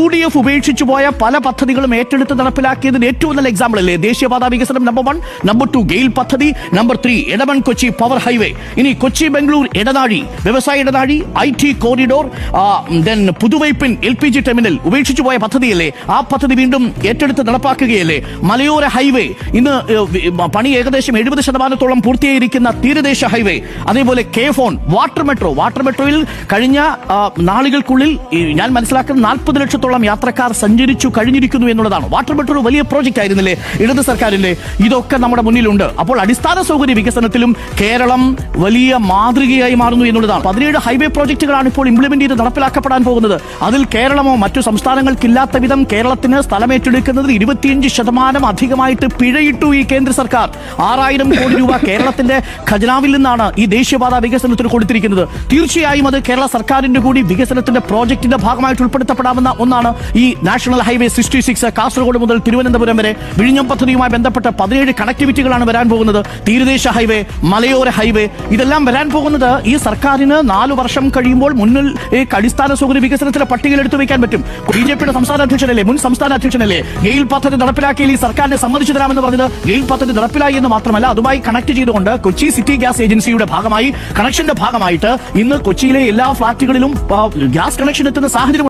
UDF ഉപേക്ഷിച്ചു പോയ പല പദ്ധതികളും ഏറ്റെടുത്ത് നടപ്പിലാക്കിയതിന് ഏറ്റവും നല്ല എക്സാമ്പിൾ അല്ലേ ദേശീയപാത വികസനം നമ്പർ 1, നമ്പർ 2 ഗെയിൽ പദ്ധതി, number 3 Edamon Kochi power highway, ഇനി കൊച്ചി ബംഗളൂർ ഇടനാഴി, വ്യവസായ ഇടനാഴി, IT corridor, Puthuvypeen LPG terminal ഉപേക്ഷിച്ചു പോയ പദ്ധതിയല്ലേ, ആ പദ്ധതി വീണ്ടും ഏറ്റെടുത്ത് നടപ്പാക്കുകയല്ലേ. മലയോര ഹൈവേ ഇന്ന് പണി ഏകദേശം 70% പൂർത്തിയായിരിക്കുന്ന തീരദേശ ഹൈവേ, അതേപോലെ K-ഫോൺ, വാട്ടർ മെട്രോയിൽ കഴിഞ്ഞ നാളുകൾക്കുള്ളിൽ ഞാൻ മനസ്സിലാക്കുന്ന 40 ലക്ഷത്തോളം യാത്രക്കാർ സഞ്ചരിച്ചു കഴിഞ്ഞിരിക്കുന്നു എന്നുള്ളതാണ്. വാട്ടർ മെട്രോ വലിയ പ്രോജക്റ്റ് ആയിരുന്നില്ലേ ഇടത് സർക്കാരിന്റെ? ഇതൊക്കെ നമ്മുടെ മുന്നിലുണ്ട്. അപ്പോൾ അടിസ്ഥാന സൗകര്യ വികസനത്തിലും കേരളം വലിയ മാതൃകയായി മാറുന്നു എന്നുള്ളതാണ്. 17 ഹൈവേ പ്രോജക്റ്റുകളാണ് ഇപ്പോൾ ഇംപ്ലിമെന്റ് ചെയ്ത് നടപ്പിലാക്കപ്പെടാൻ പോകുന്നത്. അതിൽ കേരളമോ മറ്റു സംസ്ഥാനങ്ങൾക്കില്ലാത്ത വിധം കേരളത്തിന് സ്ഥലമേറ്റെടുക്കുന്നതിൽ 25% അധികമായിട്ട് പിഴയിട്ടു ഈ കേന്ദ്ര സർക്കാർ. 6000 കോടി രൂപ കേരളത്തിന്റെ ഖജനാവിൽ നിന്നാണ് ഈ ദേശീയപാത വികസനത്തിന് കൊടുത്തിരിക്കുന്നത്. തീർച്ചയായും അത് കേരള സർക്കാരിന്റെ കൂടി വികസനത്തിന്റെ പ്രോജക്ടിന്റെ ഭാഗമായിട്ട് ഉൾപ്പെടുത്തപ്പെടാവുന്ന ഒന്നാണ് ഈ നാഷണൽ ഹൈവേ 66 കാസർഗോഡ് മുതൽ തിരുവനന്തപുരം വരെ. വിഴിഞ്ഞം പദ്ധതിയുമായി ബന്ധപ്പെട്ട 17 കണക്ടിവിറ്റികളാണ് വരാൻ പോകുന്നത്. തീരദേശ ഹൈവേ, മലയോര ഹൈവേ, ഇതെല്ലാം വരാൻ പോകുന്നത് ഈ സർക്കാരിന് 4 വർഷം കഴിയുമ്പോൾ മുന്നിൽ അടിസ്ഥാന സൗകര്യ വികസനത്തിന്റെ പട്ടികയിൽ എടുത്തു വയ്ക്കാൻ പറ്റും. BJPയുടെ സംസ്ഥാന അധ്യക്ഷനല്ലേ, മുൻ സംസ്ഥാന അധ്യക്ഷനല്ലേ ഗെയിൽ പദ്ധതി നടപ്പിലാക്കിയാൽ ഈ സർക്കാരിനെ സമ്മതിച്ചു തരാമെന്ന് പറഞ്ഞത്? ഗെയിൽ പദ്ധതി നടപ്പിലായി എന്ന് മാത്രമല്ല, അതുമായി കണക്ട് ചെയ്തുകൊണ്ട് കൊച്ചി സിറ്റി ഗ്യാസ് ഏജൻസിയുടെ ഭാഗമായി കണക്ഷന്റെ ഭാഗമായിട്ട് ഇന്ന് കൊച്ചിയിലെ എല്ലാ ഫ്ളാറ്റുകളിലും ഗ്യാസ് കണക്ഷൻ എത്തുന്ന സാഹചര്യം